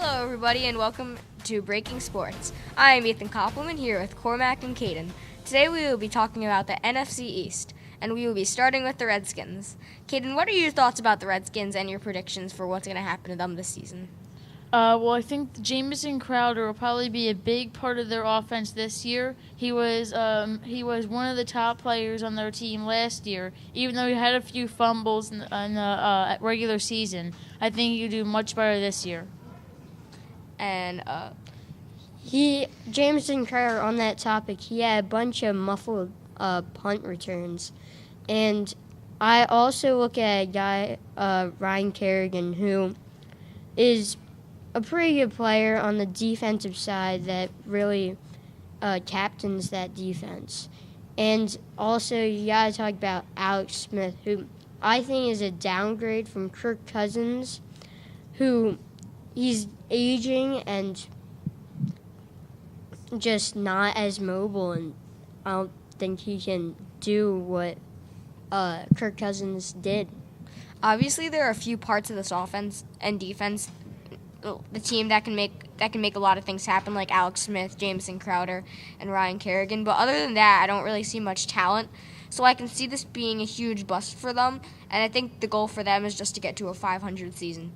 Hello, everybody, and welcome to Breaking Sports. I am Ethan Koppelman here with Cormac and Caden. Today we will be talking about the NFC East, and we will be starting with the Redskins. Caden, what are your thoughts about the Redskins and your predictions for what's going to happen to them this season? I think Jamison Crowder will probably be a big part of their offense this year. He was one of the top players on their team last year, even though he had a few fumbles in the regular season. I think he'll do much better this year. And Jamison Crowder, on that topic, he had a bunch of muffled punt returns. And I also look at a guy, Ryan Kerrigan, who is a pretty good player on the defensive side that really captains that defense. And also, you got to talk about Alex Smith, who I think is a downgrade from Kirk Cousins, who he's aging and just not as mobile, and I don't think he can do what Kirk Cousins did. Obviously, there are a few parts of this offense and defense, the team that can make a lot of things happen, like Alex Smith, Jamison Crowder, and Ryan Kerrigan. But other than that, I don't really see much talent. So I can see this being a huge bust for them, and I think the goal for them is just to get to a 500 season.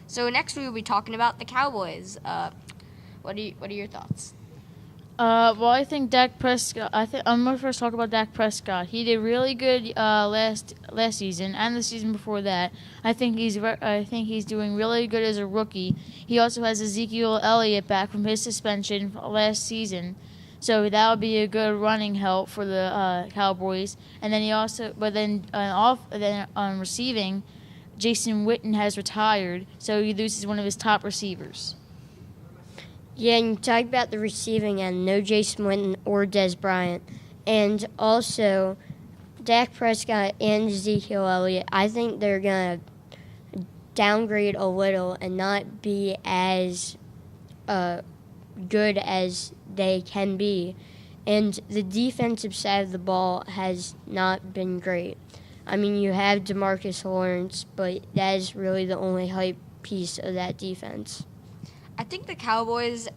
So next we will be talking about the Cowboys. What are your thoughts? I think Dak Prescott. I'm going to first talk about Dak Prescott. He did really good last season and the season before that. I think he's doing really good as a rookie. He also has Ezekiel Elliott back from his suspension last season, so that would be a good running help for the Cowboys. And then on receiving, Jason Witten has retired, so he loses one of his top receivers. Yeah, and you talk about the receiving end, no Jason Witten or Des Bryant. And also, Dak Prescott and Ezekiel Elliott, I think they're going to downgrade a little and not be as good as they can be. And the defensive side of the ball has not been great. I mean, you have DeMarcus Lawrence, but that is really the only hype piece of that defense. I think the Cowboys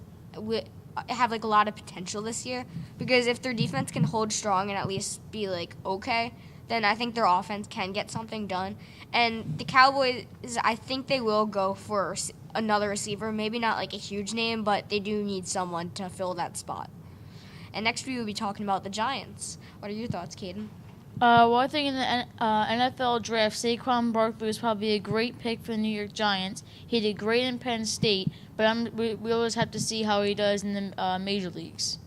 have a lot of potential this year, because if their defense can hold strong and at least be okay, then I think their offense can get something done. And the Cowboys, I think they will go for another receiver, maybe not a huge name, but they do need someone to fill that spot. And next we will be talking about the Giants. What are your thoughts, Caden? I think in the NFL draft, Saquon Barkley was probably a great pick for the New York Giants. He did great in Penn State, but we always have to see how he does in the major leagues.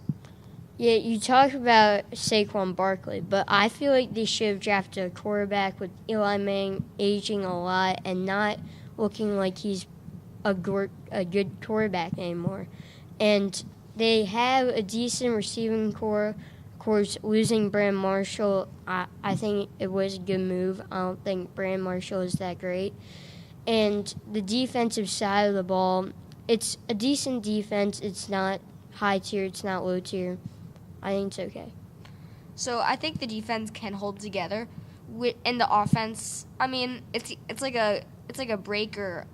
Yeah, you talk about Saquon Barkley, but I feel like they should have drafted a quarterback with Eli Manning aging a lot and not looking like he's a good quarterback anymore. And they have a decent receiving core. Of course, losing Brandon Marshall, I think it was a good move. I don't think Brandon Marshall is that great. And the defensive side of the ball, it's a decent defense. It's not high tier. It's not low tier. I think it's okay. So I think the defense can hold together. In the offense, I mean, it's like a break or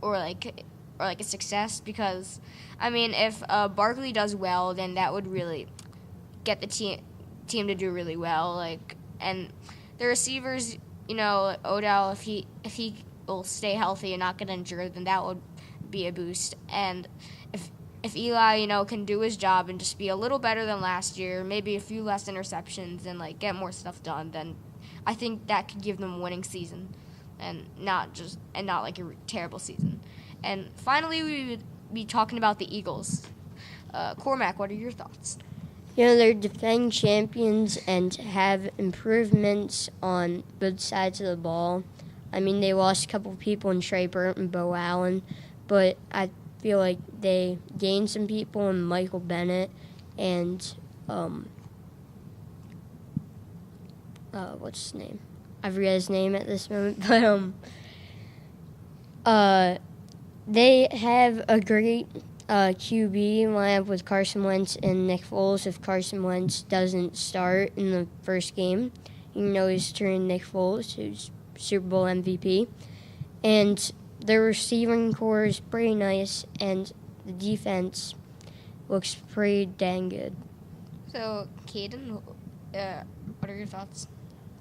a success, because I mean, if Barkley does well, then that would really get the team to do really well. And the receivers, Odell, if he will stay healthy and not get injured, then that would be a boost. And if Eli, can do his job and just be a little better than last year, maybe a few less interceptions and get more stuff done, then I think that could give them a winning season, and not a terrible season. And finally, we would be talking about the Eagles. Cormac, what are your thoughts? They're defending champions and have improvements on both sides of the ball. I mean, they lost a couple of people in Trey Burton and Bo Allen, but I feel like they gained some people in Michael Bennett and what's his name? I forget his name at this moment, but they have a great QB lineup with Carson Wentz and Nick Foles. If Carson Wentz doesn't start in the first game, you know he's turning Nick Foles, who's Super Bowl MVP. And their receiving core is pretty nice, and the defense looks pretty dang good. So, Caden, what are your thoughts?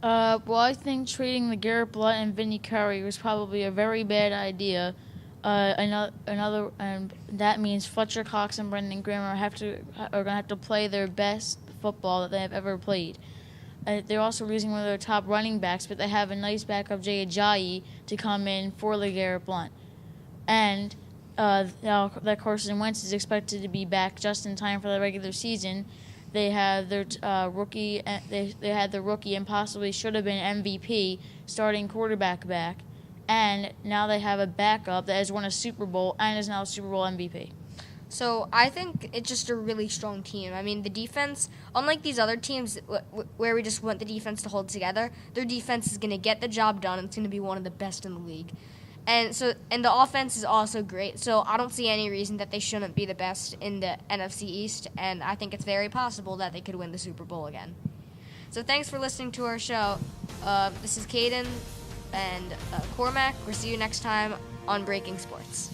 Well, I think trading LeGarrette Blount and Vinny Curry was probably a very bad idea. And that means Fletcher Cox and Brendan Graham are going to have to play their best football that they have ever played. They're also losing one of their top running backs, but they have a nice backup, Jay Ajayi, to come in for LeGarrette Blount. And now that Carson Wentz is expected to be back just in time for the regular season. They had their rookie. They had the rookie and possibly should have been MVP starting quarterback back, and now they have a backup that has won a Super Bowl and is now a Super Bowl MVP. So I think it's just a really strong team. I mean, the defense, unlike these other teams where we just want the defense to hold together, their defense is going to get the job done, and it's going to be one of the best in the league. And the offense is also great. So I don't see any reason that they shouldn't be the best in the NFC East, and I think it's very possible that they could win the Super Bowl again. So thanks for listening to our show. This is Caden and Cormac. We'll see you next time on Breaking Sports.